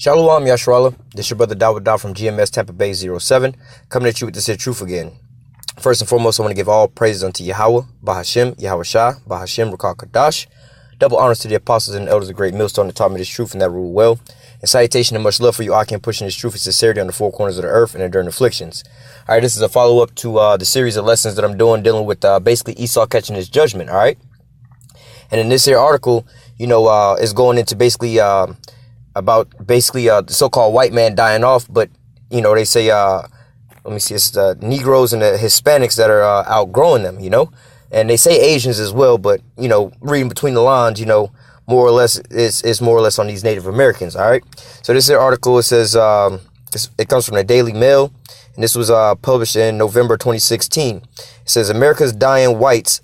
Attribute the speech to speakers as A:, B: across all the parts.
A: Shalom Yashrala, this your brother Dawud Daw from GMS Tampa Bay #07, coming at you with this here truth again. First and foremost, I want to give all praises unto Yahweh, Bahashem, Yahweh Shah, Bahashem, Rakal Kadash. Double honors to the apostles and elders of Great Millstone that taught me this truth and that rule well. And salutation and much love for you, Akim, pushing this truth and sincerity on the four corners of the earth and enduring afflictions. All right, this is a follow-up to the series of lessons that I'm doing dealing with basically Esau catching his judgment, all right? And in this here article, is going into basically about the so-called white man dying off, but they say let me see, it's the Negroes and the Hispanics that are outgrowing them, and they say Asians as well, but reading between the lines, more or less it's more or less on these Native Americans. All right, so this here article, it says it comes from the Daily Mail, and this was published in November 2016. It says America's dying whites,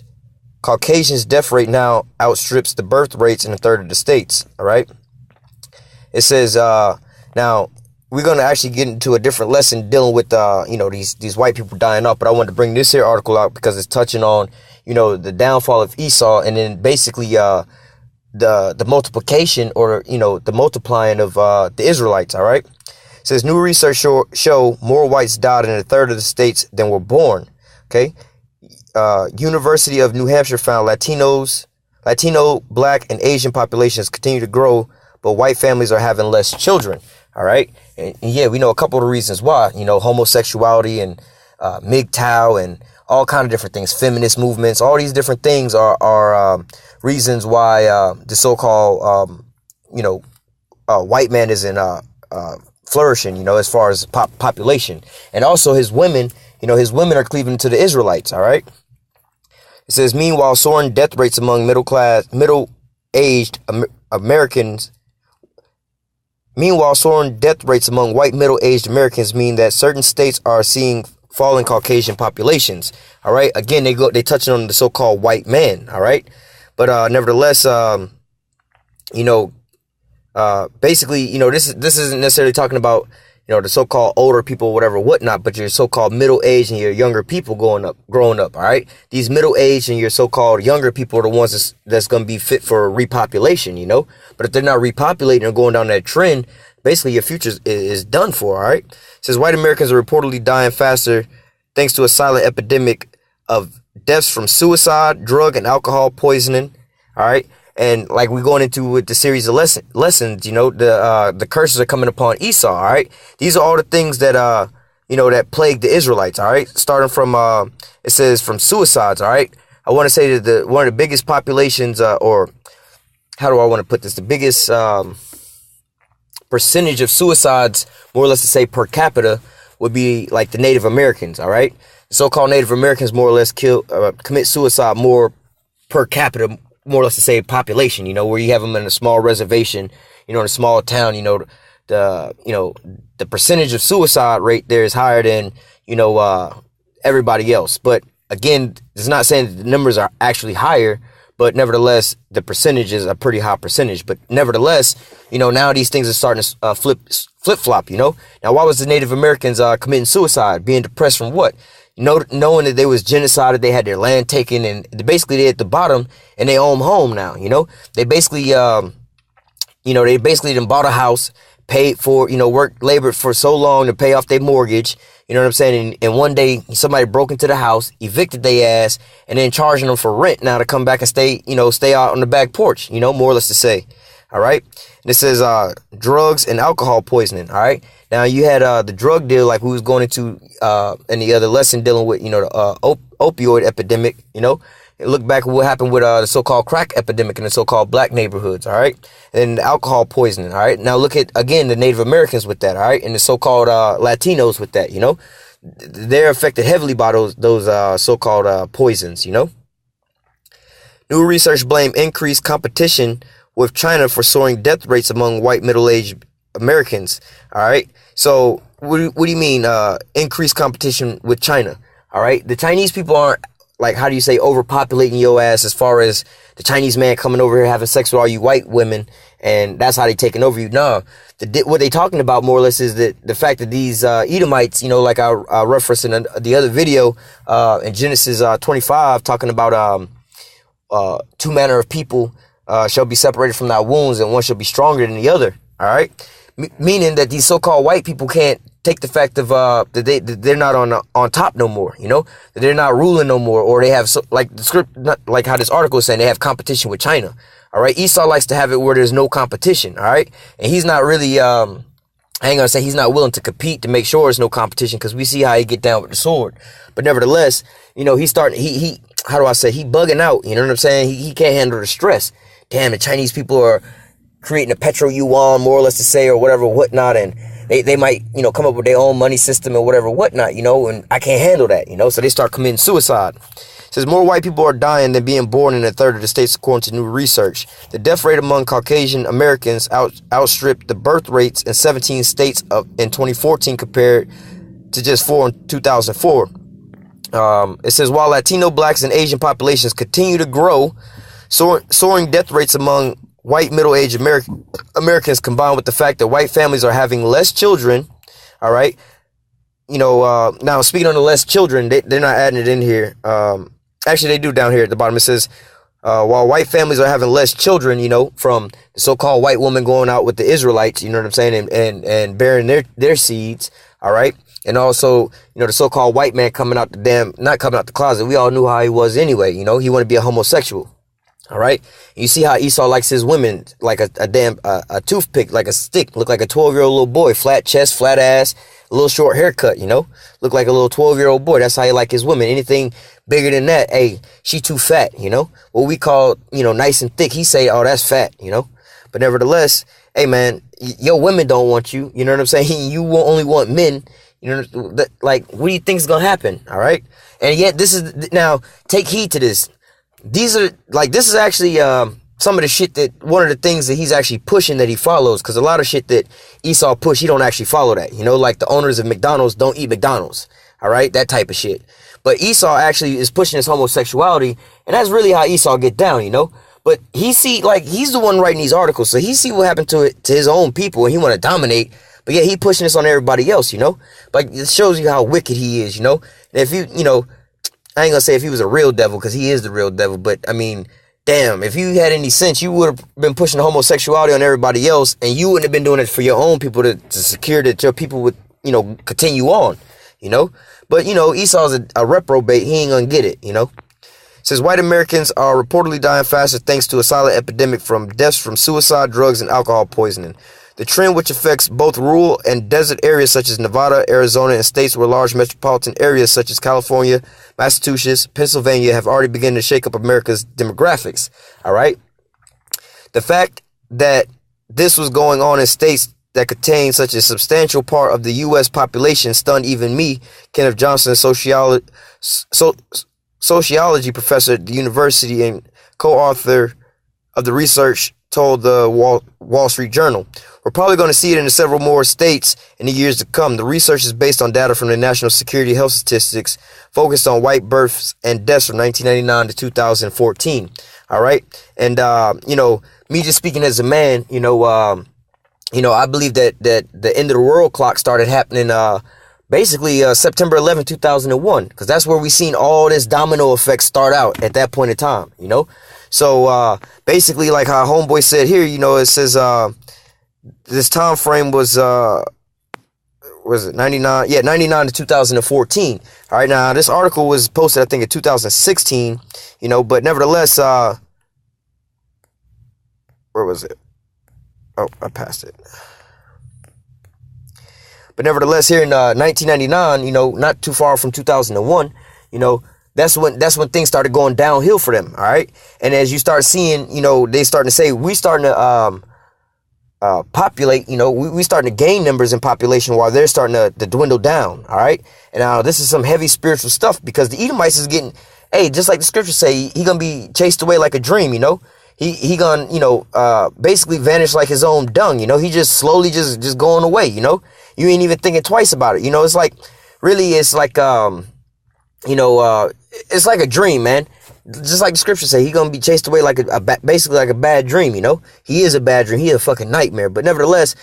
A: Caucasians' death rate now outstrips the birth rates in a third of the states. All right. It says, now we're going to actually get into a different lesson dealing with, these white people dying off. But I wanted to bring this here article out because it's touching on, the downfall of Esau, and then basically the multiplication or, the multiplying of the Israelites. All right. It says new research show more whites died in a third of the states than were born. OK, University of New Hampshire found Latino, Black and Asian populations continue to grow, but white families are having less children. All right. And yeah, we know a couple of reasons why, homosexuality and MGTOW and all kind of different things, feminist movements, all these different things are reasons why the so-called, white man isn't flourishing, as far as population. And also his women, his women are cleaving to the Israelites. All right. It says, meanwhile, soaring death rates among middle-aged Americans. Meanwhile, soaring death rates among white middle-aged Americans mean that certain states are seeing falling Caucasian populations. All right. Again, they touching on the so-called white man. All right. But nevertheless, basically, this isn't necessarily talking about, the so-called older people, whatever, whatnot, but your so-called middle-aged and your younger people growing up. All right. These middle-aged and your so-called younger people are the ones that's going to be fit for repopulation, but if they're not repopulating or going down that trend, basically your future is done for. All right. It says white Americans are reportedly dying faster thanks to a silent epidemic of deaths from suicide, drug and alcohol poisoning. All right. And like we're going into with the series of lessons, the curses are coming upon Esau. All right. These are all the things that, that plagued the Israelites. All right. Starting from, it says from suicides. All right. I want to say that one of the biggest populations, or how do I want to put this? The biggest percentage of suicides, more or less to say per capita, would be like the Native Americans. All right. The so-called Native Americans more or less commit suicide more per capita, more or less to say population, where you have them in a small reservation, in a small town, the percentage of suicide rate there is higher than, everybody else. But again, it's not saying that the numbers are actually higher, but nevertheless, the percentage is a pretty high percentage. But nevertheless, now these things are starting to flip-flop, Now, why was the Native Americans committing suicide, being depressed from what? Knowing that there was genocide, they had their land taken, and basically they're at the bottom and they own home now. They basically, they basically done bought a house, paid for, labored for so long to pay off their mortgage. You know what I'm saying? And one day somebody broke into the house, evicted their ass, and then charging them for rent now to come back and stay out on the back porch, more or less to say. All right. And it says drugs and alcohol poisoning. All right. Now you had the drug deal, like we was going into in the other lesson dealing with, the opioid epidemic, look back at what happened with the so-called crack epidemic in the so-called black neighborhoods. All right. And alcohol poisoning. All right. Now look at, again, the Native Americans with that. All right. And the so-called Latinos with that, they're affected heavily by those so-called poisons, New research blame increased competition with China for soaring death rates among white middle-aged Americans. All right. So what do you mean increased competition with China? All right. The Chinese people aren't, like, how do you say, overpopulating your ass as far as the Chinese man coming over here having sex with all you white women and that's how they taking over you. No, what they talking about more or less is that the fact that these Edomites, like I referenced in the other video in Genesis 25, talking about two manner of people shall be separated from thy wounds, and one shall be stronger than the other. All right. meaning that these so-called white people can't take the fact of that they're not on top no more, you know, that they're not ruling no more, or they have like the script, not like how this article is saying, they have competition with China. All right, Esau likes to have it where there's no competition. All right, and he's not really I ain't gonna say he's not willing to compete to make sure there's no competition, because we see how he get down with the sword. But nevertheless, you know, he's starting, he how do I say, he bugging out, you know what I'm saying? He can't handle the stress. Damn, the Chinese people are creating a petro yuan, more or less to say, or whatever, whatnot, and they might, you know, come up with their own money system or whatever, whatnot, you know, and I can't handle that, you know, so they start committing suicide. It says more white people are dying than being born in a third of the states, according to new research. The death rate among Caucasian Americans outstripped the birth rates in 17 states in 2014 compared to just 4 in 2004. It says while Latino, blacks, and Asian populations continue to grow, soaring death rates among white middle-aged Americans, combined with the fact that white families are having less children, all right, you know, now speaking on the less children, they're not adding it in here. Actually, they do down here at the bottom. It says, while white families are having less children, you know, from the so-called white woman going out with the Israelites, you know what I'm saying, and bearing their seeds, all right, and also, you know, the so-called white man coming out not coming out the closet. We all knew how he was anyway, you know, he wanted to be a homosexual. All right. You see how Esau likes his women like a toothpick, like a stick, look like a 12-year-old little boy, flat chest, flat ass, a little short haircut, you know, look like a little 12-year-old boy. That's how he like his women. Anything bigger than that, hey, she too fat, you know, what we call, you know, nice and thick. He say, oh, that's fat, you know, but nevertheless, hey, man, your women don't want you. You know what I'm saying? You will only want men. You know, like, what do you think is going to happen? All right. And yet now take heed to this. This is actually some of the shit that, one of the things that he's actually pushing that he follows, because a lot of shit that Esau push, he don't actually follow that, you know, like the owners of McDonald's don't eat McDonald's, all right, that type of shit. But Esau actually is pushing his homosexuality, and that's really how Esau get down, you know. But he's the one writing these articles, so he see what happened to his own people, and he want to dominate, but yeah, he pushing this on everybody else, you know. Like, it shows you how wicked he is, you know. And if you know, I ain't gonna say if he was a real devil, because he is the real devil, but I mean, damn, if you had any sense, you would have been pushing homosexuality on everybody else, and you wouldn't have been doing it for your own people to secure that your people would, you know, continue on, you know. But, you know, Esau's a reprobate. He ain't gonna get it, you know. It says white Americans are reportedly dying faster thanks to a silent epidemic from deaths from suicide, drugs, and alcohol poisoning. The trend, which affects both rural and desert areas such as Nevada, Arizona, and states where large metropolitan areas such as California, Massachusetts, Pennsylvania have already begun to shake up America's demographics. All right. The fact that this was going on in states that contain such a substantial part of the U.S. population stunned even me, Kenneth Johnson, sociology professor at the university and co-author of the research, told the Wall Street Journal. We're probably going to see it in several more states in the years to come. The research is based on data from the National Security Health Statistics focused on white births and deaths from 1999 to 2014. All right. And, you know, me just speaking as a man, you know, I believe that the end of the world clock started happening basically September 11, 2001, because that's where we seen all this domino effect start out at that point in time, you know. So basically, like how homeboy said here, you know, it says this time frame was it 99? Yeah, 99 to 2014. All right, now this article was posted, I think, in 2016, you know, but nevertheless, where was it? Oh, I passed it. But nevertheless, here in 1999, you know, not too far from 2001, you know, that's when things started going downhill for them. All right. And as you start seeing, you know, they starting to say we starting to populate, you know, we starting to gain numbers in population while they're starting to dwindle down. All right. And now this is some heavy spiritual stuff, because the Edomites is getting, hey, just like the scriptures say, he going to be chased away like a dream, you know. He gonna, you know, basically vanish like his own dung, you know. He just slowly just going away, you know. You ain't even thinking twice about it, you know. It's like, really, it's like, you know, it's like a dream, man. Just like the scriptures say, he gonna be chased away like basically like a bad dream, you know. He is a bad dream. He is a fucking nightmare. But nevertheless,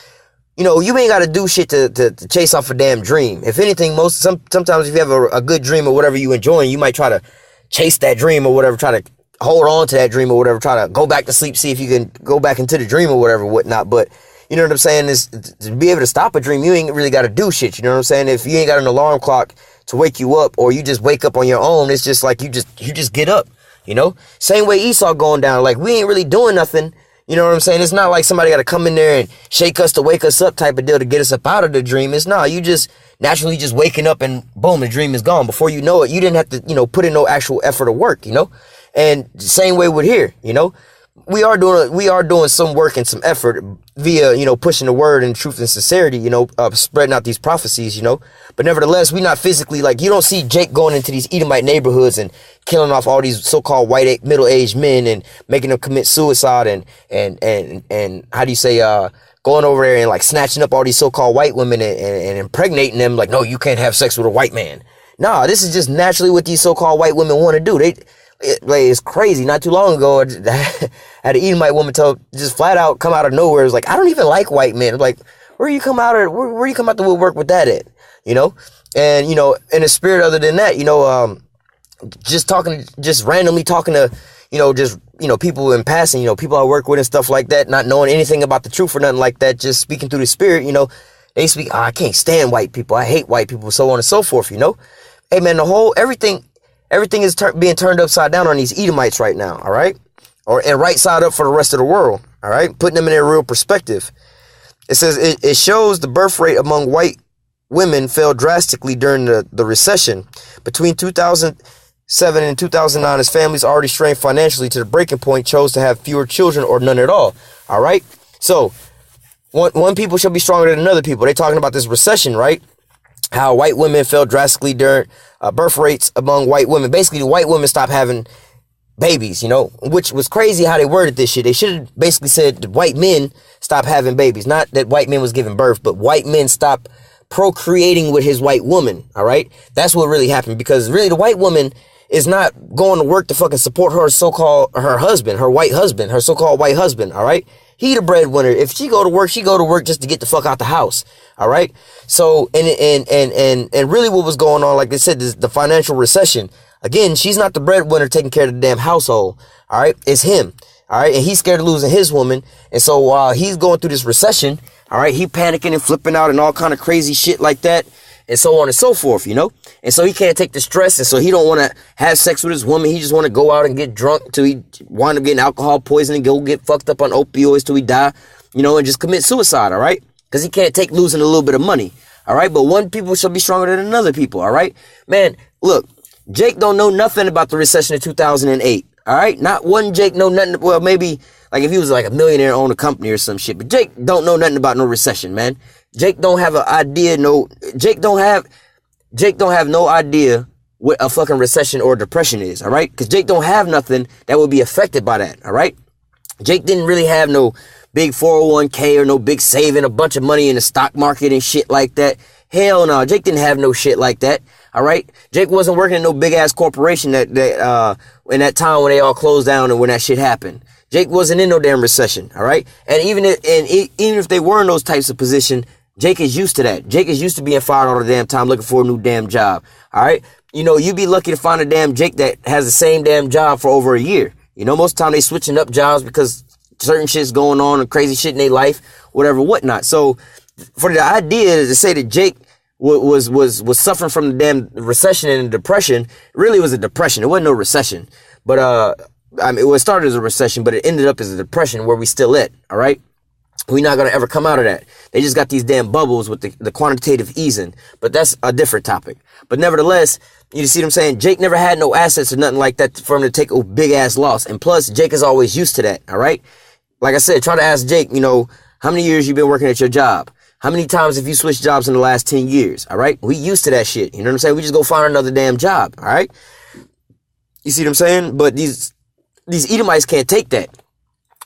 A: you know, you ain't got to do shit to chase off a damn dream. If anything, sometimes if you have a good dream or whatever you enjoying, you might try to chase that dream or whatever, try to hold on to that dream or whatever, try to go back to sleep, see if you can go back into the dream or whatever, whatnot. But, you know what I'm saying, is to be able to stop a dream, you ain't really got to do shit. You know what I'm saying? If you ain't got an alarm clock to wake you up, or you just wake up on your own, it's just like you just get up, you know? Same way Esau going down. Like, we ain't really doing nothing. You know what I'm saying? It's not like somebody got to come in there and shake us to wake us up type of deal to get us up out of the dream. It's not. You just naturally just waking up and boom, the dream is gone. Before you know it, you didn't have to, put in no actual effort or work, And same way with here, we are doing some work and some effort via, pushing the word and truth and sincerity, spreading out these prophecies, but nevertheless, we not physically, like, you don't see Jake going into these Edomite neighborhoods and killing off all these so-called white middle-aged men and making them commit suicide and how do you say, going over there and like snatching up all these so-called white women and impregnating them. Like, no, you can't have sex with a white man. Nah, this is just naturally what these so-called white women want to do. It's crazy. Not too long ago, I had an Edomite woman just flat out come out of nowhere. It was like, I don't even like white men. Like, where you come out the woodwork with that at? And, in a spirit other than that, just randomly talking to, people in passing, people I work with and stuff like that, not knowing anything about the truth or nothing like that, just speaking through the spirit, they speak, oh, I can't stand white people. I hate white people, so on and so forth, Hey, man, everything is being turned upside down on these Edomites right now, all right? And right side up for the rest of the world, all right? Putting them in their real perspective. It says it shows the birth rate among white women fell drastically during the recession. Between 2007 and 2009, as families already strained financially to the breaking point chose to have fewer children or none at all, all right? So, one people shall be stronger than another people. They're talking about this recession, right? How white women fell drastically during birth rates among white women. Basically, the white women stopped having babies, which was crazy how they worded this shit. They should have basically said the white men stop having babies. Not that white men was giving birth, but white men stop procreating with his white woman, all right? That's what really happened, because really the white woman is not going to work to fucking support her her husband, her white husband, her so-called white husband, all right? He the breadwinner. If she go to work just to get the fuck out the house. All right. So, and really what was going on, like I said, the financial recession. Again, she's not the breadwinner taking care of the damn household. All right. It's him. All right. And he's scared of losing his woman. And so while he's going through this recession, all right, he panicking and flipping out and all kind of crazy shit like that. And so on and so forth, And so he can't take the stress. And so he don't want to have sex with his woman. He just want to go out and get drunk till he wind up getting alcohol poisoning, go get fucked up on opioids till he die, and just commit suicide, all right? Because he can't take losing a little bit of money, all right? But one people shall be stronger than another people, all right? Man, look, Jake don't know nothing about the recession of 2008, all right? Not one Jake know nothing. Well, maybe like if he was like a millionaire, own a company or some shit. But Jake don't know nothing about no recession, man. Jake don't have an idea. Jake don't have no idea what a fucking recession or depression is. All right. Cause Jake don't have nothing that would be affected by that. All right. Jake didn't really have no big 401k or no big saving, a bunch of money in the stock market and shit like that. Hell no. Jake didn't have no shit like that. All right. Jake wasn't working in no big ass corporation that in that time when they all closed down and when that shit happened. Jake wasn't in no damn recession. All right. And even if they were in those types of position, Jake is used to that. Jake is used to being fired all the damn time looking for a new damn job. All right. You'd be lucky to find a damn Jake that has the same damn job for over a year. Most of the time they switching up jobs because certain shit's going on and crazy shit in their life, whatever, whatnot. So for the idea to say that Jake was suffering from the damn recession and depression, really was a depression. It wasn't no recession, but, it started as a recession, but it ended up as a depression where we still at. All right. We're not going to ever come out of that. They just got these damn bubbles with the quantitative easing. But that's a different topic. But nevertheless, you see what I'm saying? Jake never had no assets or nothing like that for him to take a big ass loss. And plus, Jake is always used to that. All right. Like I said, try to ask Jake, how many years you been working at your job? How many times have you switched jobs in the last 10 years? All right. We used to that shit. You know what I'm saying? We just go find another damn job. All right. You see what I'm saying? But these Edomites can't take that.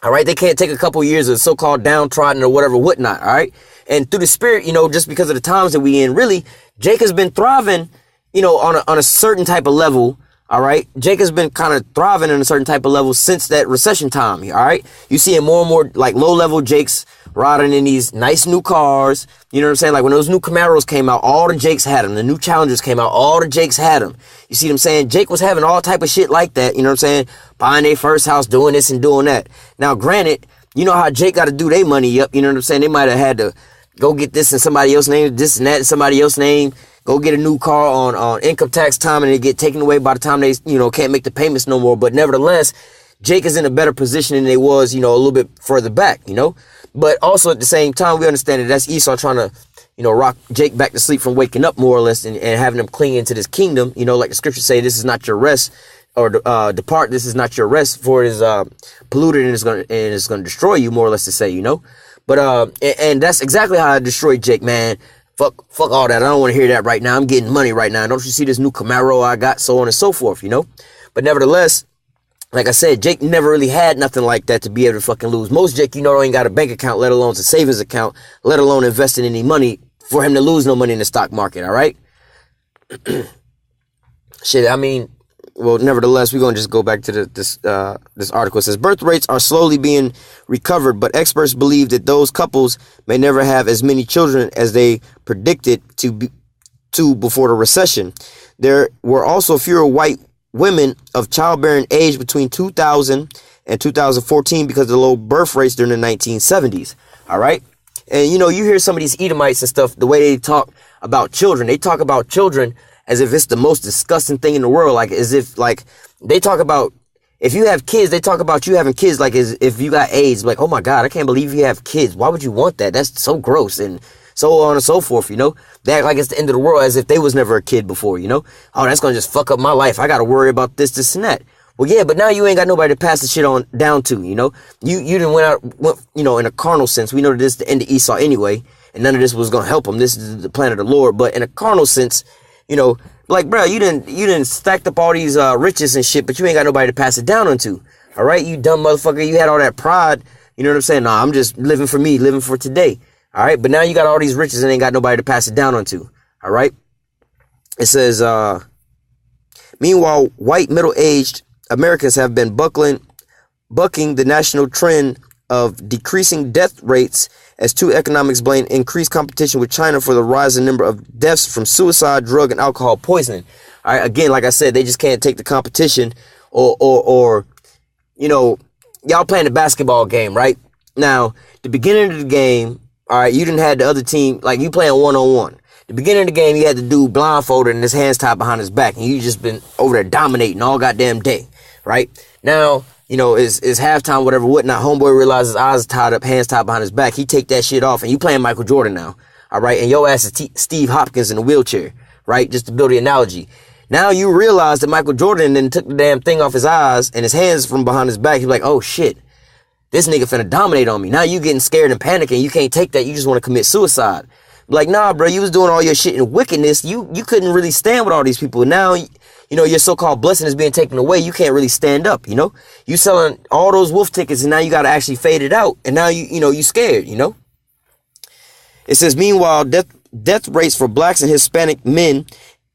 A: All right. They can't take a couple years of so-called downtrodden or whatever, whatnot. All right. And through the spirit, just because of the times that we in, really, Jake has been thriving, on a certain type of level. All right. Jake has been kind of thriving in a certain type of level since that recession time. All right. You see more and more like low level Jakes riding in these nice new cars. You know what I'm saying? Like when those new Camaros came out, all the Jakes had them. The new Challengers came out, all the Jakes had them. You see what I'm saying? Jake was having all type of shit like that. You know what I'm saying? Buying their first house, doing this and doing that. Now, granted, you know how Jake got to do their money up. You know what I'm saying? They might have had to go get this in somebody else's name, this and that in somebody else's name. Go get a new car on income tax time, and it get taken away by the time they, you know, can't make the payments no more. But nevertheless, Jake is in a better position than they was, you know, a little bit further back, you know. But also at the same time, we understand that that's Esau trying to, you know, rock Jake back to sleep from waking up more or less, and having him cling into this kingdom. You know, like the scriptures say, this is not your rest, or depart. This is not your rest, for it is polluted and it's gonna destroy you, more or less to say, you know. But and that's exactly how I destroyed Jake, man. Fuck all that. I don't want to hear that right now. I'm getting money right now. Don't you see this new Camaro I got? So on and so forth, you know. But nevertheless, like I said, Jake never really had nothing like that to be able to fucking lose. Most Jake, you know, ain't got a bank account, let alone a savings account, let alone investing any money for him to lose no money in the stock market, all right? Shit, I mean, well, nevertheless, we're going to just go back to this article. It says, birth rates are slowly being recovered, but experts believe that those couples may never have as many children as they predicted to before the recession. There were also fewer white women of childbearing age between 2000 and 2014 because of the low birth rates during the 1970s. All right. And, you know, you hear some of these Edomites and stuff, the way they talk about children. They talk about children as if it's the most disgusting thing in the world. Like, as if, like, they talk about, if you have kids, they talk about you having kids like as if you got AIDS. Like, oh my God, I can't believe you have kids. Why would you want that? That's so gross. And so on and so forth, you know. They act like it's the end of the world as if they was never a kid before, you know. Oh, that's going to just fuck up my life. I got to worry about this, and that. Well, yeah, but now you ain't got nobody to pass the shit on down to, you know. You didn't went, you know, in a carnal sense. We know that this is the end of Esau anyway, and none of this was going to help him. This is the plan of the Lord. But in a carnal sense, you know, like, bro, you didn't stacked up all these riches and shit, but you ain't got nobody to pass it down onto. All right, you dumb motherfucker. You had all that pride. You know what I'm saying? Nah, I'm just living for me, living for today. All right, but now you got all these riches and ain't got nobody to pass it down onto. All right. It says, meanwhile, white middle-aged Americans have been bucking the national trend of decreasing death rates as two economics blame increased competition with China for the rising number of deaths from suicide, drug, and alcohol poisoning. All right, again, like I said, they just can't take the competition, or you know, y'all playing the basketball game, right? Now, the beginning of the game, all right, you didn't have the other team, like you playing one-on-one. The beginning of the game, you had the dude blindfolded and his hands tied behind his back, and you just been over there dominating all goddamn day, right? Now, you know, it's halftime, whatever, whatnot. Homeboy realizes his eyes tied up, hands tied behind his back. He take that shit off, and you playing Michael Jordan now, all right? And your ass is Steve Hopkins in a wheelchair, right? Just to build the analogy. Now you realize that Michael Jordan then took the damn thing off his eyes and his hands from behind his back. He's like, oh shit, this nigga finna dominate on me. Now you getting scared and panicking. You can't take that. You just want to commit suicide. Like, nah, bro, you was doing all your shit in wickedness. You couldn't really stand with all these people. Now, you know, your so-called blessing is being taken away. You can't really stand up, you know. You selling all those wolf tickets, and now you got to actually fade it out. And now, you know, you scared, you know. It says, meanwhile, death rates for blacks and Hispanic men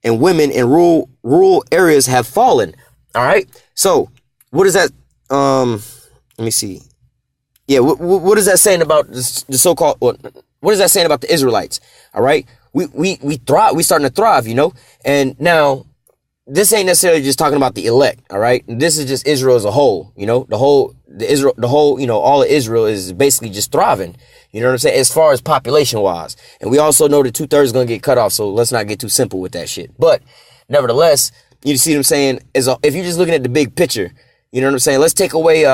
A: and women in rural areas have fallen. All right. So what is that? Let me see. Yeah. What is that saying about the so-called, what is that saying about the Israelites? All right. We thrive. We starting to thrive, you know. And now this ain't necessarily just talking about the elect. All right. This is just Israel as a whole, you know, the whole, you know, all of Israel is basically just thriving. You know what I'm saying? As far as population wise. And we also know that 2/3 is going to get cut off. So let's not get too simple with that shit. But nevertheless, you see what I'm saying? If you're just looking at the big picture, you know what I'm saying? Let's take away,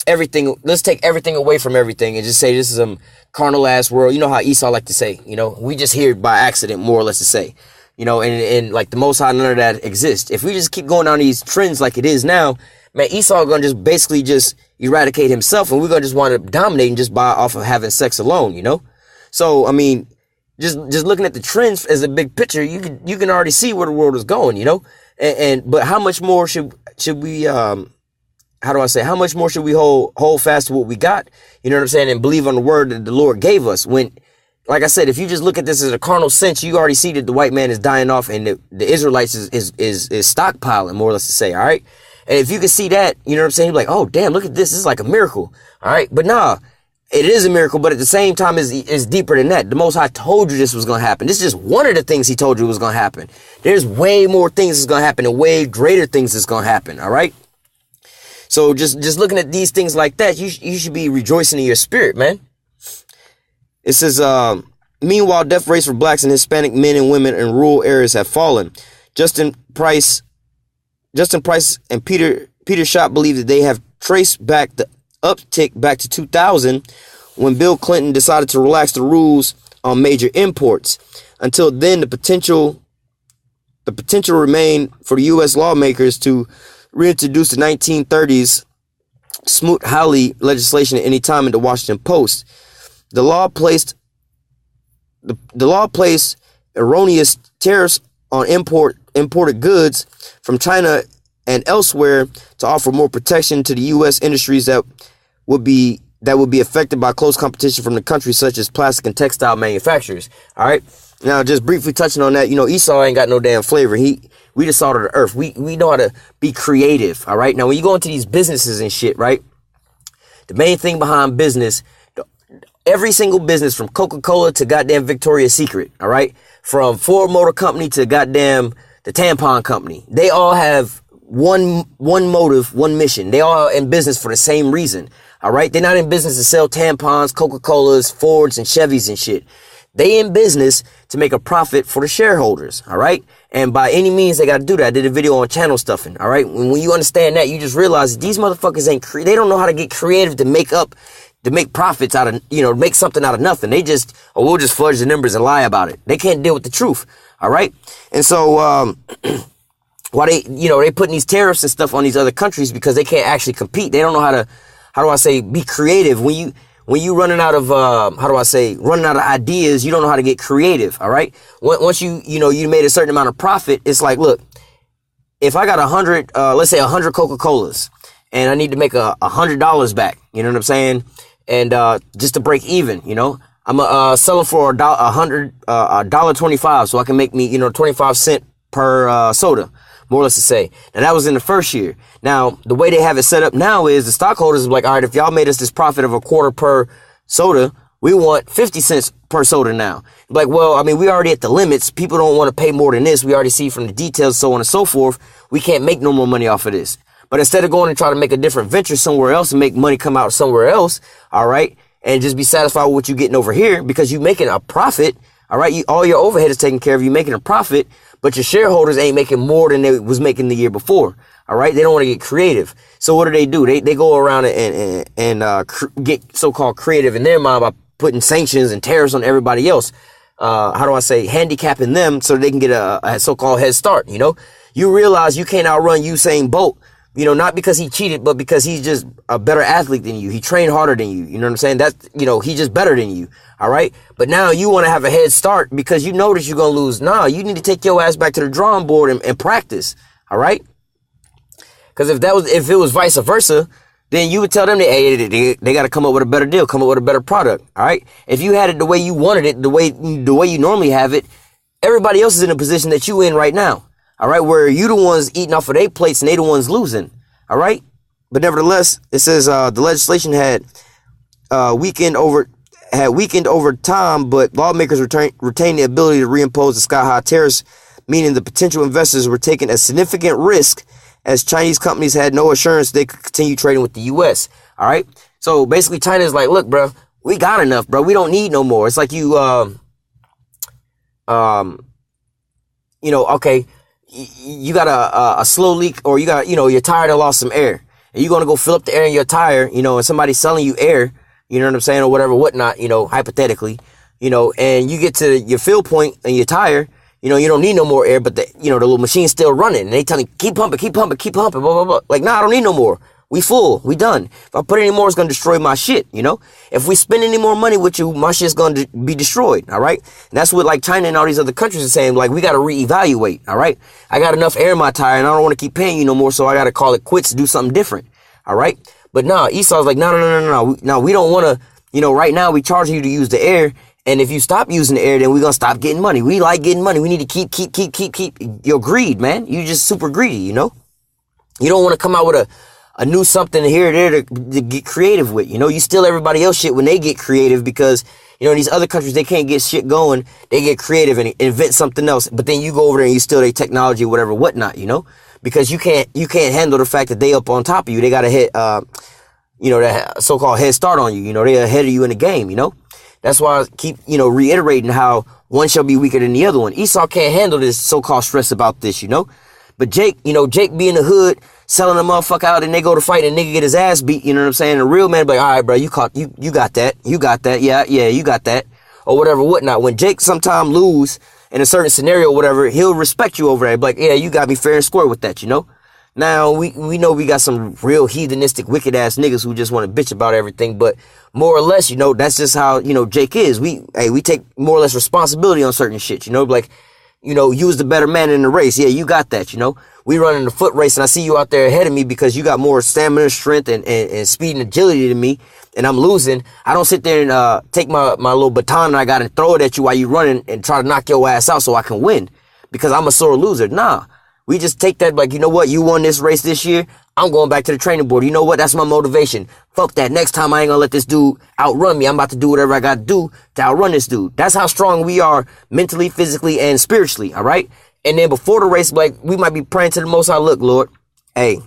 A: everything. Let's take everything away from everything and just say this is some carnal ass world. You know how Esau like to say, you know, we just here by accident, more or less to say, you know, and like the Most High, none of that exists. If we just keep going on these trends like it is now, man, Esau going to just basically just eradicate himself, and we're going to just want to dominate and just buy off of having sex alone, you know? So, I mean, just looking at the trends as a big picture, you can already see where the world is going, you know? But how much more should we, how do I say, how much more should we hold fast to what we got? You know what I'm saying? And believe on the word that the Lord gave us. When, like I said, if you just look at this as a carnal sense, you already see that the white man is dying off and the Israelites is stockpiling, more or less to say, all right? And if you can see that, you know what I'm saying? You're like, oh, damn, look at this. This is like a miracle. All right. But nah, it is a miracle. But at the same time, it's deeper than that. The Most High told you this was going to happen. This is just one of the things he told you was going to happen. There's way more things that's going to happen and way greater things that's going to happen. All right. So just looking at these things like that, you should be rejoicing in your spirit, man. It says, meanwhile, death rates for blacks and Hispanic men and women in rural areas have fallen. Justin Price and Peter Schott believe that they have traced back the uptick back to 2000 when Bill Clinton decided to relax the rules on major imports. Until then, the potential remained for the U.S. lawmakers to reintroduce the 1930s Smoot-Hawley legislation at any time in the Washington Post. The law placed erroneous tariffs on imported goods from China and elsewhere to offer more protection to the U.S. industries that would be affected by close competition from the countries such as plastic and textile manufacturers. All right. Now, just briefly touching on that, Esau ain't got no damn flavor. We the salt of the earth. We know how to be creative. All right. Now, when you go into these businesses and shit, right? The main thing behind business, every single business from Coca-Cola to goddamn Victoria's Secret. All right. From Ford Motor Company to goddamn the tampon company. They all have one motive, one mission. They all are in business for the same reason. All right. They're not in business to sell tampons, Coca-Colas, Fords, and Chevys and shit. They in business to make a profit for the shareholders. All right. And by any means, they got to do that. I did a video on channel stuffing. All right. When you understand that, you just realize that these motherfuckers they don't know how to get creative to make profits out of, make something out of nothing. They just, we'll just fudge the numbers and lie about it. They can't deal with the truth. All right. And so, why they putting these tariffs and stuff on these other countries because they can't actually compete. They don't know how to, be creative. When you running out of, running out of ideas, you don't know how to get creative. All right. Once you made a certain amount of profit, it's like, look, if I got 100, let's say 100 Coca-Colas and I need to make $100 back, you know what I'm saying? And, just to break even, I'm, selling for $1.25 so I can make me, 25 cents per, soda. More or less to say. Now, that was in the first year. Now, the way they have it set up now is the stockholders are like, all right, if y'all made us this profit of $0.25 per soda, we want 50 cents per soda now. Like, well, I mean, we already at the limits. People don't want to pay more than this. We already see from the details, so on and so forth. We can't make no more money off of this. But instead of going and try to make a different venture somewhere else and make money come out somewhere else, all right, and just be satisfied with what you're getting over here because you're making a profit, all right, all your overhead is taken care of, you're making a profit, but your shareholders ain't making more than they was making the year before. All right. They don't want to get creative. So what do? They go around and get so-called creative in their mind by putting sanctions and tariffs on everybody else. Handicapping them so they can get a so-called head start. You realize you can't outrun Usain Bolt, not because he cheated, but because he's just a better athlete than you. He trained harder than you. You know what I'm saying? That's, he's just better than you. All right. But now you want to have a head start because you know that you're going to lose. Nah, you need to take your ass back to the drawing board and practice. All right. Because if it was vice versa, then you would tell them they got to come up with a better deal, come up with a better product. All right. If you had it the way you wanted it, the way you normally have it, everybody else is in a position that you in right now. All right. Where you the ones eating off of their plates and they the ones losing. All right. But nevertheless, it says the legislation had weakened over time, but lawmakers retained the ability to reimpose the sky-high tariffs, meaning the potential investors were taking a significant risk as Chinese companies had no assurance they could continue trading with the U.S. All right. So basically, China is like, look, bro, we got enough, bro. We don't need no more. It's like okay, you got a slow leak, or you got, your tire that lost some air, and you're going to go fill up the air in your tire, and somebody's selling you air, you know what I'm saying, or whatever, whatnot, hypothetically, and you get to your fill point in your tire, you don't need no more air, but the little machine's still running, and they tell you, keep pumping, blah, blah, blah. Like, nah, I don't need no more. We full. We done. If I put any more, it's going to destroy my shit, If we spend any more money with you, my shit's going to be destroyed, all right? And that's what, like, China and all these other countries are saying, like, we got to reevaluate, all right? I got enough air in my tire, and I don't want to keep paying you no more, so I got to call it quits, do something different, all right? But nah, Esau's like, no. Now, we don't want to, right now, we charge you to use the air, and if you stop using the air, then we're going to stop getting money. We like getting money. We need to keep your greed, man. You're just super greedy, You don't want to come out with a new something here or there to get creative with. You steal everybody else shit when they get creative because, in these other countries, they can't get shit going. They get creative and invent something else. But then you go over there and you steal their technology or whatever, whatnot, because you can't handle the fact that they up on top of you. They got a head, that so-called head start on you. You know, they're ahead of you in the game, you know. That's why I keep, reiterating how one shall be weaker than the other one. Esau can't handle this so-called stress about this, you know. But Jake be in the hood, selling the motherfucker out, and they go to fight and nigga get his ass beat, you know what I'm saying? The real man be like, all right, bro, you got that. You got that. Yeah, you got that. Or whatever, whatnot. When Jake sometime lose in a certain scenario or whatever, he'll respect you over there. Be like, yeah, you got me fair and square with that, you know? Now, we know we got some real heathenistic, wicked-ass niggas who just want to bitch about everything, but more or less, that's just how, Jake is. We take more or less responsibility on certain shit, like, you was the better man in the race. Yeah, you got that, We running the foot race, and I see you out there ahead of me because you got more stamina, strength, and speed and agility than me, and I'm losing. I don't sit there and take my little baton that I got and throw it at you while you running and try to knock your ass out so I can win because I'm a sore loser. Nah. We just take that like, you know what? You won this race this year. I'm going back to the training board. You know what? That's my motivation. Fuck that. Next time I ain't gonna let this dude outrun me. I'm about to do whatever I gotta do to outrun this dude. That's how strong we are mentally, physically, and spiritually. All right. And then before the race, like we might be praying to the Most High. Look, Lord, hey,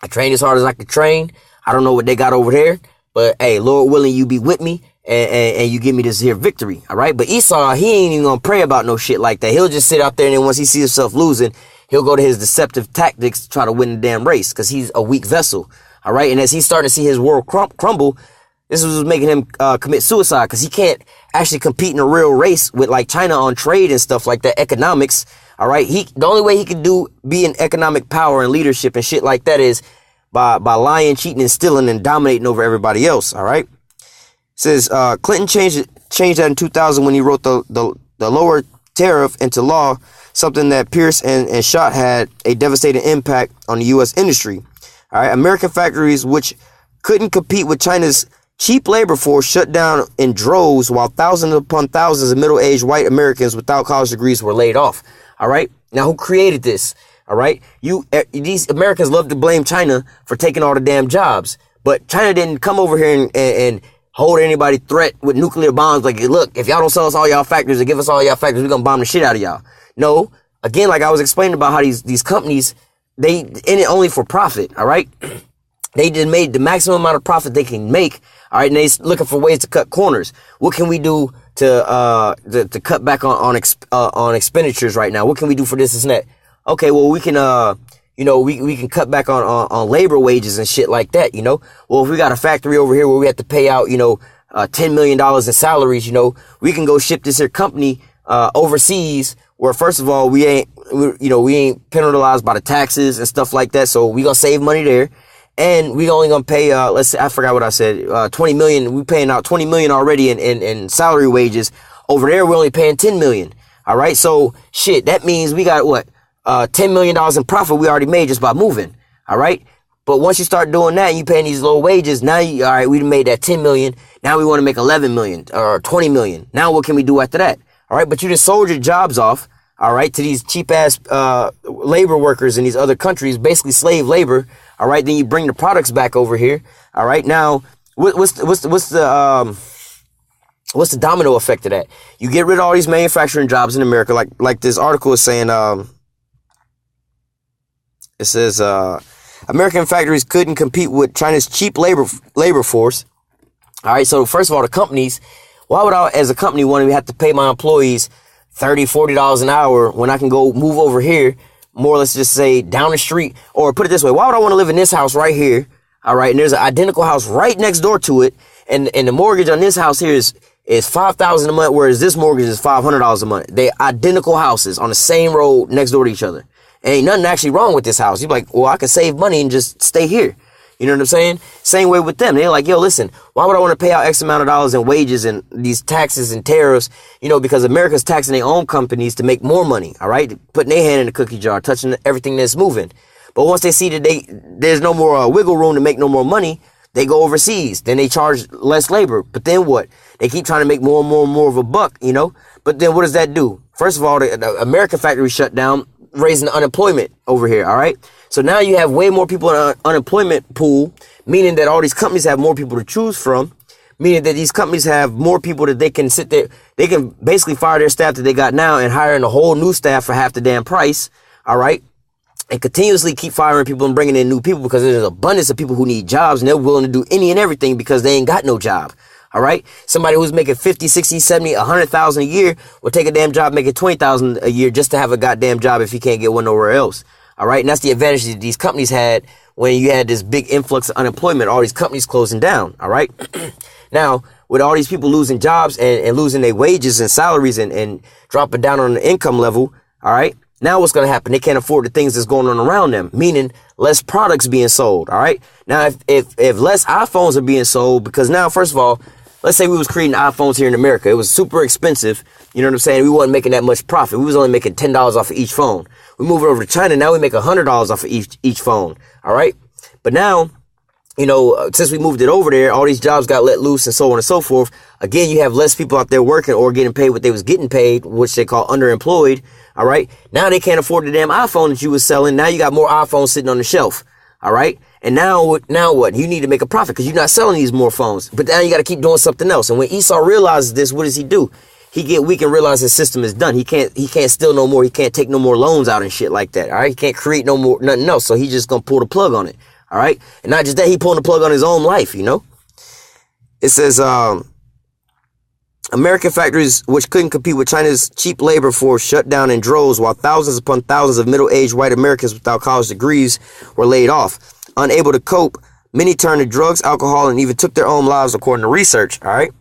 A: I train as hard as I can train. I don't know what they got over there, but hey, Lord willing, you be with me. And you give me this here victory. All right. But Esau, he ain't even gonna pray about no shit like that. He'll just sit out there and then once he sees himself losing, he'll go to his deceptive tactics to try to win the damn race because he's a weak vessel. All right. And as he's starting to see his world crumble, this was making him commit suicide because he can't actually compete in a real race with like China on trade and stuff like that, economics. All right. The only way he can be in economic power and leadership and shit like that is by lying, cheating, and stealing and dominating over everybody else. All right. It says Clinton changed that in 2000 when he wrote the lower tariff into law, something that Pierce and Schott had a devastating impact on the U.S. industry. All right, American factories, which couldn't compete with China's cheap labor force, shut down in droves while thousands upon thousands of middle-aged white Americans without college degrees were laid off. All right, now who created this? All right, these Americans love to blame China for taking all the damn jobs, but China didn't come over here and hold anybody threat with nuclear bombs. Like, look, if y'all don't sell us all y'all factories or give us all y'all factories, we're going to bomb the shit out of y'all. No, again, like I was explaining about how these companies, they in it only for profit. All right. They just made the maximum amount of profit they can make. All right. And they're looking for ways to cut corners. What can we do to cut back on expenditures right now? What can we do for this and that? Okay. Well, we can, we can cut back on labor wages and shit like that, Well, if we got a factory over here where we have to pay out, $10 million in salaries, we can go ship this here company, overseas where first of all, we ain't penalized by the taxes and stuff like that. So we gonna save money there. And we only gonna pay, let's say, I forgot what I said, 20 million. We paying out 20 million already in salary wages. Over there, we're only paying 10 million. All right. So shit, that means we got what? $10 million in profit we already made just by moving. All right. But once you start doing that and you paying these low wages, now all right, we made that 10 million. Now we want to make 11 million or 20 million. Now what can we do after that? All right. But you just sold your jobs off. All right. To these cheap ass, labor workers in these other countries, basically slave labor. All right. Then you bring the products back over here. All right. Now what's the domino effect of that? You get rid of all these manufacturing jobs in America. Like this article is saying, it says, American factories couldn't compete with China's cheap labor force. All right. So first of all, the companies, why would I, as a company, want to have to pay my employees $30, $40 an hour when I can go move over here, more or less just say down the street, or put it this way. Why would I want to live in this house right here? All right. And there's an identical house right next door to it. And the mortgage on this house here is $5,000 a month, whereas this mortgage is $500 a month. They're identical houses on the same road next door to each other. Ain't nothing actually wrong with this house. You're like, well, I could save money and just stay here. You know what I'm saying? Same way with them. They're like, yo, listen, why would I want to pay out X amount of dollars in wages and these taxes and tariffs? Because America's taxing their own companies to make more money. All right. Putting their hand in the cookie jar, touching everything that's moving. But once they see that there's no more wiggle room to make no more money, they go overseas. Then they charge less labor. But then what? They keep trying to make more and more and more of a buck, But then what does that do? First of all, the American factory shut down, raising the unemployment over here. All right. So now you have way more people in an unemployment pool, meaning that all these companies have more people to choose from, meaning that these companies have more people that they can sit there. They can basically fire their staff that they got now and hire in a whole new staff for half the damn price. All right. and continuously keep firing people and bringing in new people because there's an abundance of people who need jobs and they're willing to do any and everything because they ain't got no job. All right. Somebody who's making 50, 60, 70, 100,000 a year will take a damn job making 20,000 a year just to have a goddamn job if he can't get one nowhere else. All right. And that's the advantage that these companies had when you had this big influx of unemployment, all these companies closing down. All right. Now, with all these people losing jobs and losing their wages and salaries and dropping down on the income level. All right. Now what's going to happen? They can't afford the things that's going on around them, meaning less products being sold. All right. Now, if less iPhones are being sold, because now, first of all, let's say we was creating iPhones here in America. It was super expensive. You know what I'm saying? We wasn't making that much profit. We was only making $10 off of each phone. We move it over to China. Now we make $100 off of each phone. All right. But now, you know, since we moved it over there, all these jobs got let loose and so on and so forth. Again, you have less people out there working or getting paid what they was getting paid, which they call underemployed. All right. Now they can't afford the damn iPhone that you was selling. Now you got more iPhones sitting on the shelf. All right. And now what? You need to make a profit because you're not selling these more phones. But now you got to keep doing something else. And when Esau realizes this, what does he do? He get weak and realize his system is done. He can't steal no more. He can't take no more loans out and shit like that. All right. He can't create no more, nothing else. So he's just going to pull the plug on it. All right. And not just that, he pulling the plug on his own life, you know. It says, American factories, which couldn't compete with China's cheap labor force, shut down in droves, while thousands upon thousands of middle-aged white Americans without college degrees were laid off. Unable to cope, many turned to drugs, alcohol, and even took their own lives, according to research. All right.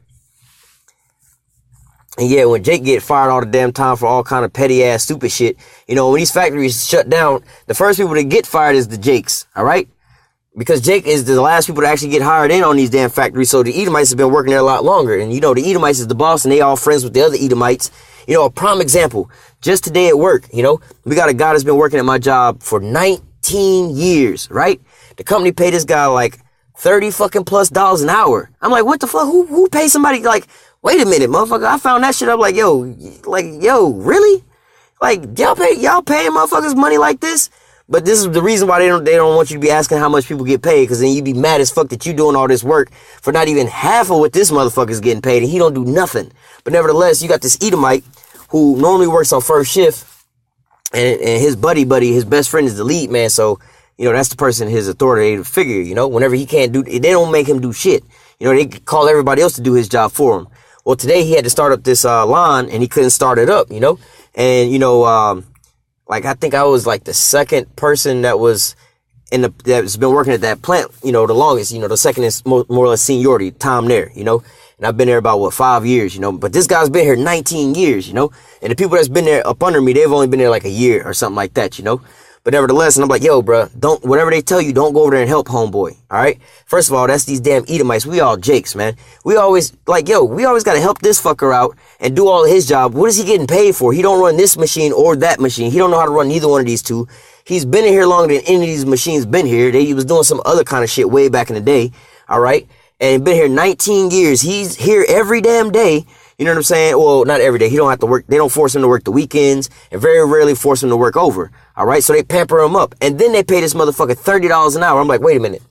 A: And yeah, when Jake get fired all the damn time for all kind of petty ass stupid shit, you know, when these factories shut down, the first people to get fired is the Jakes. All right. Because Jake is the last people to actually get hired in on these damn factories. So the Edomites have been working there a lot longer. And, you know, the Edomites is the boss and they all friends with the other Edomites. You know, a prime example, just today at work, you know, we got a guy that's been working at my job for 19 years, right? The company paid this guy like $30 fucking plus an hour. I'm like, what the fuck? Who pays somebody like, wait a minute, motherfucker. I found that shit up like, yo, really? Like, y'all paying motherfuckers money like this? But this is the reason why they don't want you to be asking how much people get paid, because then you be mad as fuck that you doing all this work for not even half of what this motherfucker's getting paid, and he don't do nothing. But nevertheless, you got this Edomite who normally works on first shift, and his buddy, his best friend is the lead man, so, you know, that's the person, his authoritative figure, you know, whenever he can't do, they don't make him do shit. You know, they call everybody else to do his job for him. Well, today he had to start up this line, and he couldn't start it up, you know, and, you know, like, I think I was like the second person that was that's been working at that plant, you know, the longest, you know, the second is more or less seniority time there, you know, and I've been there about 5 years, you know, but this guy's been here 19 years, you know, and the people that's been there up under me, they've only been there like a year or something like that, you know. But nevertheless, and I'm like, yo, bro, whatever they tell you, don't go over there and help homeboy. All right. First of all, that's these damn Edomites. We all Jakes, man. We always got to help this fucker out and do all of his job. What is he getting paid for? He don't run this machine or that machine. He don't know how to run neither one of these two. He's been in here longer than any of these machines been here. He was doing some other kind of shit way back in the day. All right. And been here 19 years. He's here every damn day. You know what I'm saying? Well, not every day. He don't have to work. They don't force him to work the weekends and very rarely force him to work over. All right. So they pamper him up. And then they pay this motherfucker $30 an hour. I'm like, wait a minute.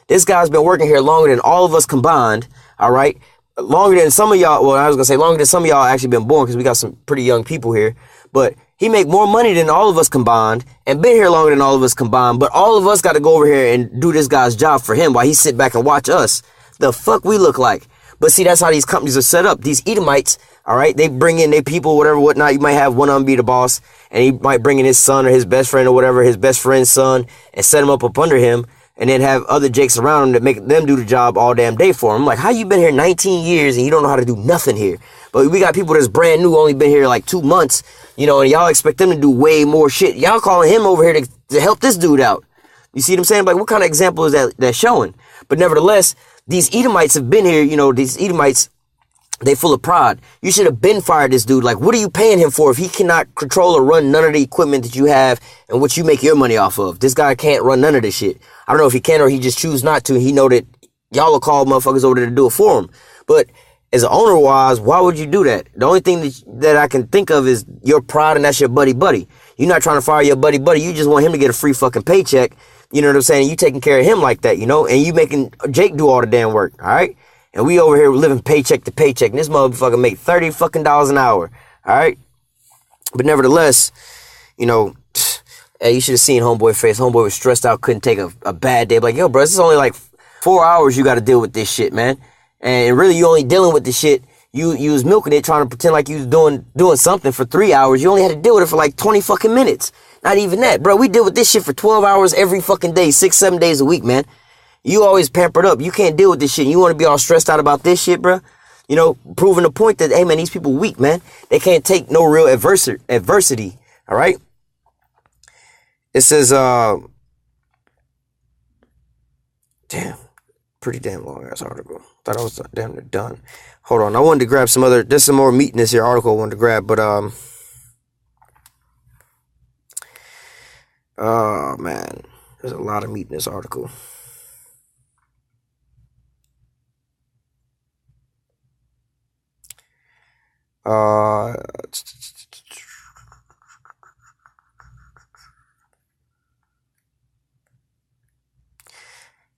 A: This guy's been working here longer than all of us combined. All right. Longer than some of y'all. Well, I was going to say longer than some of y'all actually been born because we got some pretty young people here. But he make more money than all of us combined and been here longer than all of us combined. But all of us got to go over here and do this guy's job for him while he sit back and watch us. The fuck we look like. But see, that's how these companies are set up. These Edomites, all right, they bring in their people, whatever, whatnot. You might have one of them be the boss, and he might bring in his son or his best friend or whatever, his best friend's son, and set him up under him, and then have other Jakes around him that make them do the job all damn day for him. I'm like, how you been here 19 years and you don't know how to do nothing here? But we got people that's brand new, only been here like 2 months, you know, and y'all expect them to do way more shit. Y'all calling him over here to help this dude out. You see what I'm saying? Like, what kind of example is that showing? But nevertheless, these Edomites have been here, you know, these Edomites, they full of pride. You should have been fired this dude. Like, what are you paying him for if he cannot control or run none of the equipment that you have and what you make your money off of? This guy can't run none of this shit. I don't know if he can or he just choose not to. He know that y'all will call motherfuckers over there to do it for him. But as an owner wise, why would you do that? The only thing that I can think of is your pride, and that's your buddy. You're not trying to fire your buddy. You just want him to get a free fucking paycheck. You know what I'm saying? You taking care of him like that, you know, and you making Jake do all the damn work. All right. And we over here living paycheck to paycheck. And this motherfucker make $30 fucking an hour. All right. But nevertheless, you know, Hey, you should have seen Homeboy face. Homeboy was stressed out, couldn't take a bad day. Like, yo, bro, this is only like 4 hours you got to deal with this shit, man. And really, you only dealing with the shit. You was milking it, trying to pretend like you was doing something for 3 hours. You only had to deal with it for like 20 fucking minutes. Not even that, bro. We deal with this shit for 12 hours every fucking day, 6-7 days a week, man. You always pampered up. You can't deal with this shit. You want to be all stressed out about this shit, bro? You know, proving the point that, hey, man, these people weak, man. They can't take no real adversity, all right? It says, damn, pretty damn long ass article. Thought I was damn near done. Hold on, I wanted to grab there's some more meat in this here article I wanted to grab, but, oh, man, there's a lot of meat in this article.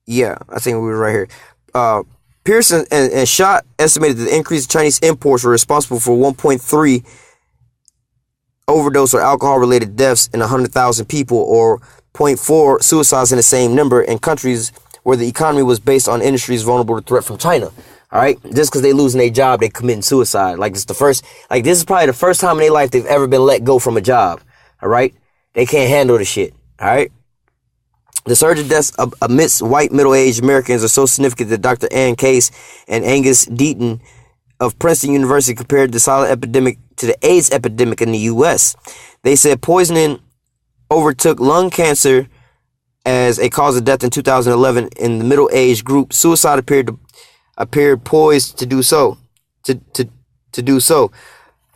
A: Yeah, I think we were right here. Pearson and Schott estimated that the increased Chinese imports were responsible for 1.3 overdose or alcohol-related deaths in 100,000 people, or 0.4 suicides in the same number in countries where the economy was based on industries vulnerable to threat from China. All right, just because they losing their job, they committing suicide. Like, this is probably the first time in their life they've ever been let go from a job. All right, they can't handle the shit. All right. The surge of deaths amidst white middle-aged Americans are so significant that Dr. Ann Case and Angus Deaton of Princeton University compared the silent epidemic to the AIDS epidemic in the U.S. They said poisoning overtook lung cancer as a cause of death in 2011 in the middle-aged group. Suicide appeared poised to do so. To do so.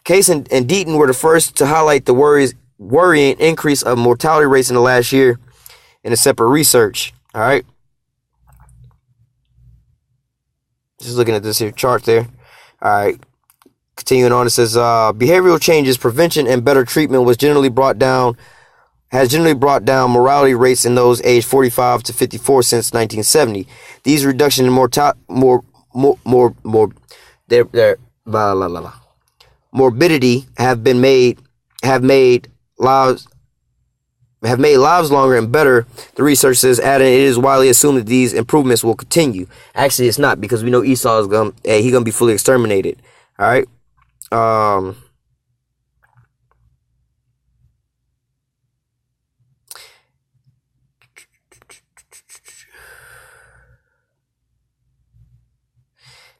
A: Case and Deaton were the first to highlight the worrying increase of mortality rates in the last year in a separate research. All right. Just looking at this here chart there. All right. Continuing on, it says behavioral changes, prevention, and better treatment has generally brought down mortality rates in those aged 45 to 54 since 1970. These reductions in morbidity have made lives longer and better, the research says, adding it is widely assumed that these improvements will continue. Actually, it's not, because we know Esau is gonna be fully exterminated. All right.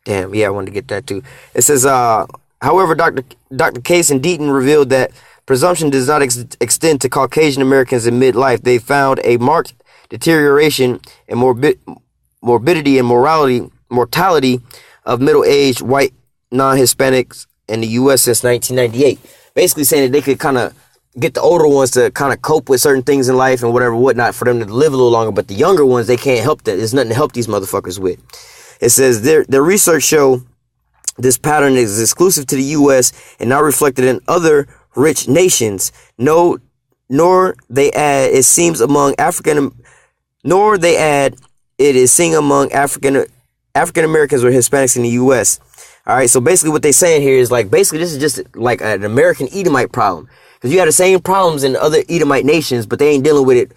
A: Damn, yeah, I wanted to get that too. It says, however, Dr. Case and Deaton revealed that presumption does not extend to Caucasian Americans in midlife. They found a marked deterioration in morbidity and mortality of middle-aged white non-Hispanics in the U.S. since 1998. Basically saying that they could kind of get the older ones to kind of cope with certain things in life and whatnot for them to live a little longer. But the younger ones, they can't help that. There's nothing to help these motherfuckers with. It says their research show this pattern is exclusive to the U.S. and not reflected in other rich nations. Nor they add it seems among African Americans or Hispanics in the U.S. All right, so basically what they're saying here is this is just like an American Edomite problem, because you have the same problems in other Edomite nations, but they ain't dealing with it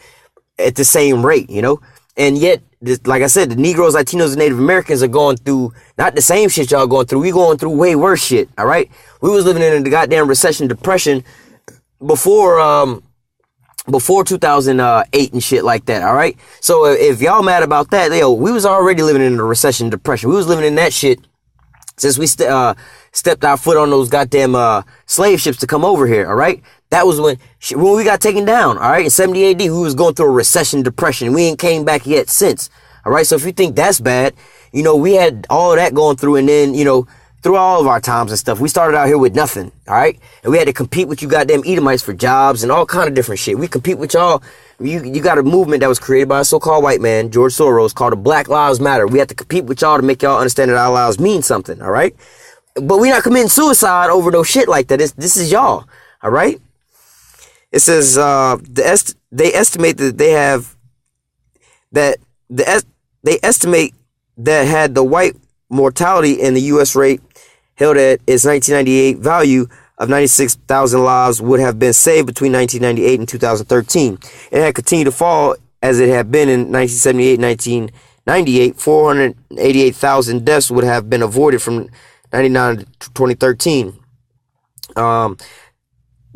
A: at the same rate, you know. And yet, like I said, the Negroes, Latinos, and Native Americans are going through not the same shit y'all going through. We going through way worse shit. All right, we was living in the goddamn recession, depression before 2008 and shit like that. All right, so if y'all mad about that, we was already living in a recession, depression. We was living in that shit since we stepped our foot on those goddamn slave ships to come over here. All right. That was when we got taken down, all right? In 70 AD, we was going through a recession, depression. We ain't came back yet since, all right? So if you think that's bad, you know, we had all of that going through, and then, you know, through all of our times and stuff, we started out here with nothing, all right? And we had to compete with you goddamn Edomites for jobs and all kind of different shit. We compete with y'all. You got a movement that was created by a so-called white man, George Soros, called the Black Lives Matter. We had to compete with y'all to make y'all understand that our lives mean something, all right? But we're not committing suicide over no shit like that. This is y'all, all right? It says they estimate that they estimate that had the white mortality in the U.S. rate held at its 1998 value, of 96,000 lives would have been saved between 1998 and 2013. It had continued to fall as it had been in 1978 and 1998. 488,000 deaths would have been avoided from 99 to 2013.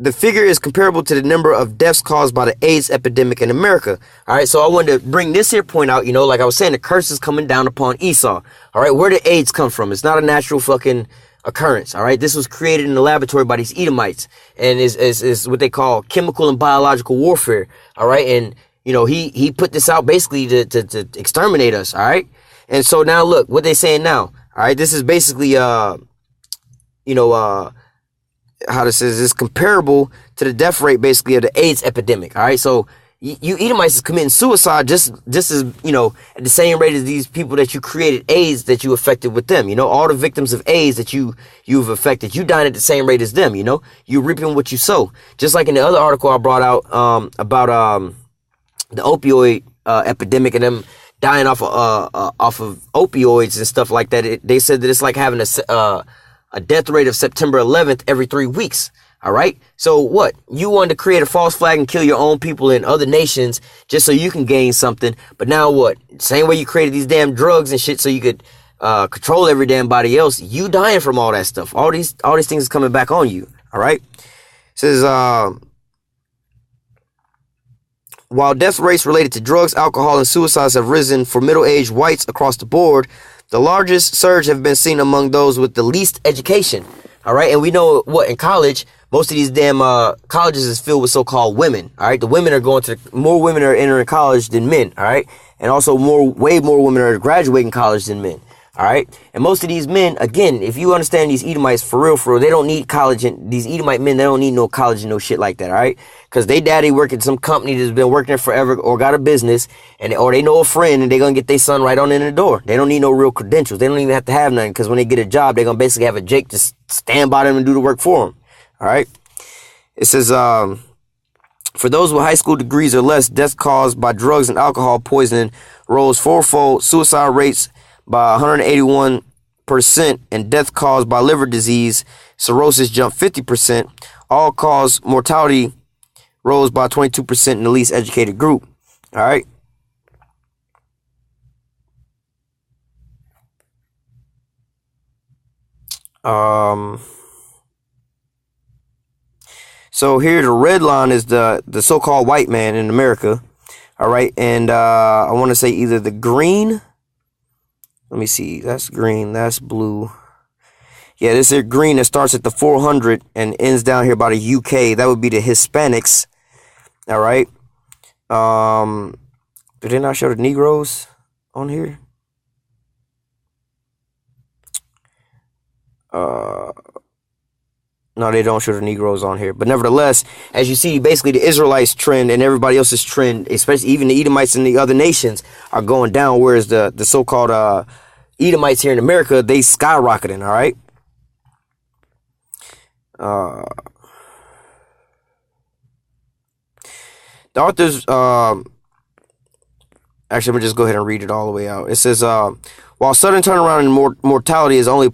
A: The figure is comparable to the number of deaths caused by the AIDS epidemic in America. All right, so I wanted to bring this here point out. Like I was saying, the curse is coming down upon Esau. All right, where did AIDS come from? It's not a natural fucking occurrence. All right, this was created in the laboratory by these Edomites, and is what they call chemical and biological warfare. All right, and he put this out basically to exterminate us. All right, and so now look what they're saying now. All right, this is basically how this is comparable to the death rate basically of the AIDS epidemic. All right, so you Edomites is committing suicide just as at the same rate as these people that you created AIDS that you affected with them. All the victims of AIDS that you've affected, you dying at the same rate as them. You're reaping what you sow. Just like in the other article I brought out about the opioid epidemic and them dying off of opioids and stuff like that. They said that it's like having a death rate of September 11th every 3 weeks. All right. So what? You wanted to create a false flag and kill your own people in other nations just so you can gain something. But now what? Same way you created these damn drugs and shit so you could control every damn body else. You dying from all that stuff. All these things is coming back on you. All right. It says, while death rates related to drugs, alcohol, and suicides have risen for middle-aged whites across the board, the largest surge have been seen among those with the least education. All right. And we know what in college, most of these damn colleges is filled with so-called women. All right. The women are more women are entering college than men. All right. And also way more women are graduating college than men. All right. And most of these men, again, if you understand these Edomites for real, they don't need college. And these Edomite men, they don't need no college and no shit like that. All right. Because they daddy work at some company that's been working there forever or got a business or they know a friend and they're going to get their son right on in the door. They don't need no real credentials. They don't even have to have nothing because when they get a job, they're going to basically have a Jake just stand by them and do the work for them. All right. It says, for those with high school degrees or less, deaths caused by drugs and alcohol poisoning rose fourfold. Suicide rates by 181%, and death caused by liver disease, cirrhosis jumped 50%. All-cause mortality rose by 22% in the least educated group. All right. So here the red line is the so-called white man in America. All right, and I want to say either the green. Let me see. That's green. That's blue. Yeah, this is green that starts at the 400 and ends down here by the UK. That would be the Hispanics. All right. Do they not show the Negroes on here? No, they don't show the Negroes on here. But nevertheless, as you see, basically the Israelites trend and everybody else's trend, especially even the Edomites and the other nations, are going down. Whereas the so-called Edomites here in America, they skyrocketing. All right. The authors, actually, I'm gonna just go ahead and read it all the way out. It says, while sudden turnaround in mortality is only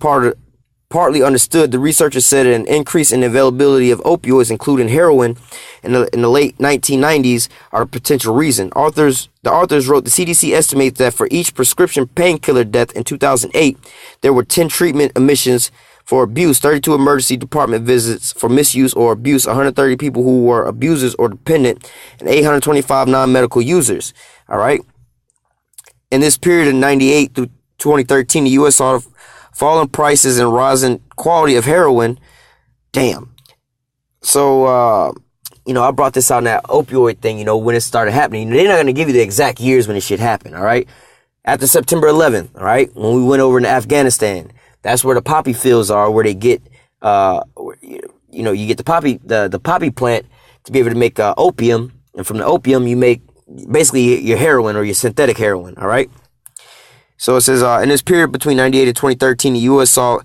A: partly understood, the researchers said an increase in the availability of opioids, including heroin, in the late 1990s, are a potential reason. The authors wrote, the CDC estimates that for each prescription painkiller death in 2008, there were 10 treatment admissions for abuse, 32 emergency department visits for misuse or abuse, 130 people who were abusers or dependent, and 825 non-medical users. All right. In this period of 98 through 2013, the U.S. saw falling prices and rising quality of heroin. Damn. So, I brought this out in that opioid thing, when it started happening. They're not going to give you the exact years when this shit happened, all right? After September 11th, all right, when we went over into Afghanistan, that's where the poppy fields are, where they get, you get the poppy plant to be able to make opium. And from the opium, you make basically your heroin or your synthetic heroin, all right? So it says, in this period between 98 and 2013, the U.S. saw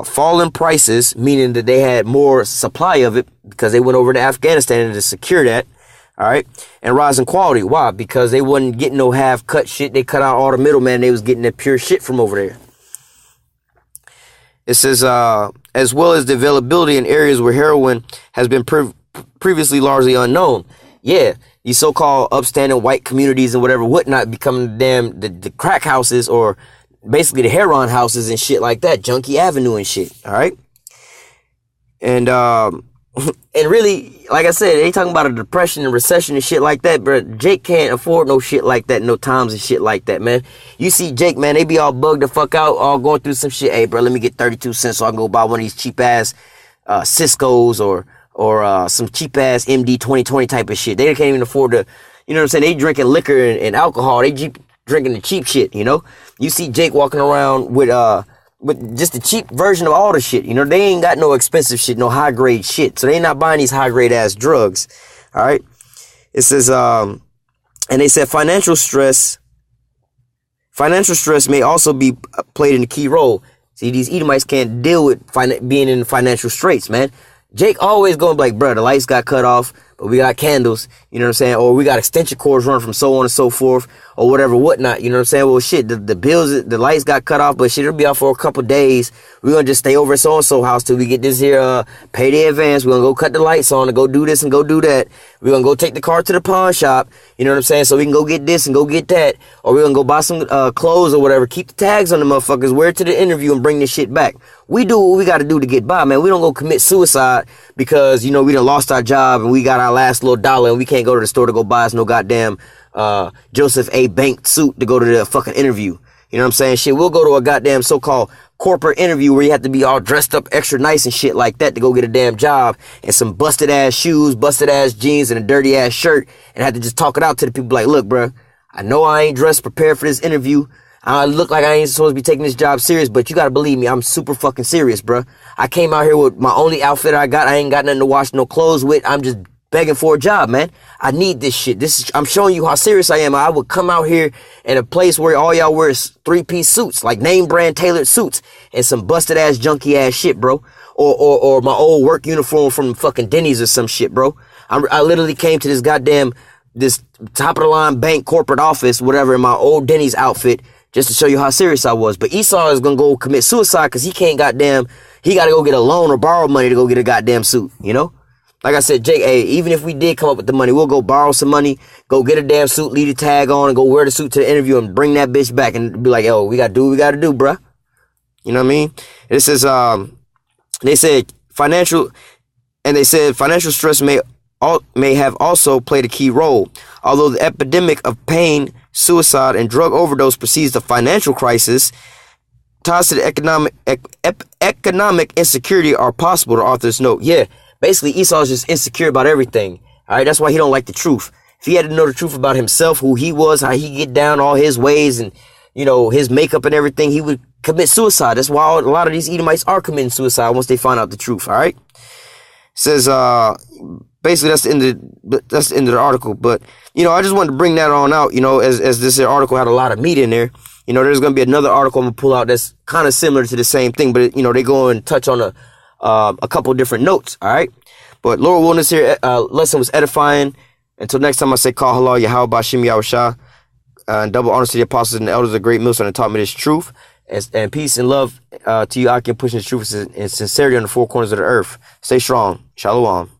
A: falling prices, meaning that they had more supply of it because they went over to Afghanistan to secure that, all right? And rising quality. Why? Because they wasn't getting no half-cut shit. They cut out all the middlemen. They was getting that pure shit from over there. It says, as well as the availability in areas where heroin has been previously largely unknown. Yeah, these so-called upstanding white communities and whatever whatnot becoming the crack houses, or basically the heroin houses and shit like that, Junkie Avenue and shit. All right, and and really, like I said, they talking about a depression and recession and shit like that, bro. Jake can't afford no shit like that, no times and shit like that, man. You see Jake, man, they be all bugged the fuck out, all going through some shit. Hey, bro, let me get 32 cents so I can go buy one of these cheap ass Cisco's or some cheap ass MD 2020 type of shit. They can't even afford to, you know what I'm saying? They drinking liquor and alcohol. They drinking the cheap shit, you know? You see Jake walking around with just the cheap version of all the shit. You know, they ain't got no expensive shit, no high grade shit. So they ain't not buying these high grade ass drugs. All right. It says, and they said financial stress may also be played in a key role. See, these Edomites can't deal with being in financial straits, man. Jake always going like, bro, the lights got cut off, but we got candles, you know what I'm saying? Or we got extension cords running from so on and so forth, or whatever, whatnot, you know what I'm saying? Well, shit, the bills, the lights got cut off, but shit, it'll be off for a couple days. We're going to just stay over at so-and-so house till we get this here, payday advance. We're going to go cut the lights on and go do this and go do that. We're going to go take the car to the pawn shop, you know what I'm saying? So we can go get this and go get that. Or we're going to go buy some clothes or whatever. Keep the tags on the motherfuckers, wear it to the interview and bring this shit back. We do what we got to do to get by, man. We don't go commit suicide because, you know, we done lost our job and we got our last little dollar and we can't go to the store to go buy us no goddamn Joseph A. Bank suit to go to the fucking interview. You know what I'm saying? Shit, we'll go to a goddamn so-called corporate interview where you have to be all dressed up extra nice and shit like that to go get a damn job, and some busted ass shoes, busted ass jeans, and a dirty ass shirt, and have to just talk it out to the people like, look, bro, I know I ain't dressed prepared for this interview. I look like I ain't supposed to be taking this job serious, but you gotta believe me, I'm super fucking serious, bro. I came out here with my only outfit I got. I ain't got nothing to wash no clothes with. I'm just begging for a job, man. I need this shit. I'm showing you how serious I am. I would come out here in a place where all y'all wear is 3-piece suits, like name brand tailored suits, and some busted ass junky ass shit, bro. Or my old work uniform from fucking Denny's or some shit, bro. I literally came to this top of the line bank corporate office, whatever, in my old Denny's outfit, just to show you how serious I was. But Esau is gonna go commit suicide because he can't he gotta go get a loan or borrow money to go get a goddamn suit, you know? Like I said, Jake, hey, even if we did come up with the money, we'll go borrow some money, go get a damn suit, leave the tag on, and go wear the suit to the interview and bring that bitch back and be like, yo, we gotta do what we gotta do, bruh. You know what I mean? It says, they said financial stress may have also played a key role. Although the epidemic of pain, suicide, and drug overdose precedes the financial crisis, ties to the economic insecurity are possible, the authors note. Yeah. Basically, Esau is just insecure about everything. All right, that's why he don't like the truth. If he had to know the truth about himself, who he was, how he get down, all his ways, and, you know, his makeup and everything, he would commit suicide. That's why a lot of these Edomites are committing suicide once they find out the truth. All right. It says, basically, that's the end of the article. But, you know, I just wanted to bring that on out, you know, as this article had a lot of meat in there. You know, there's going to be another article I'm going to pull out that's kind of similar to the same thing, but, you know, they go and touch on a couple different notes. All right. But Lord willing, this here lesson was edifying. Until next time, I say, call halal Yahweh Bashim Yahushua, and double honor to the apostles and the elders of the great millstone that taught me this truth, and peace and love to you. I can push the truth and sincerity on the four corners of the earth. Stay strong. Shalom.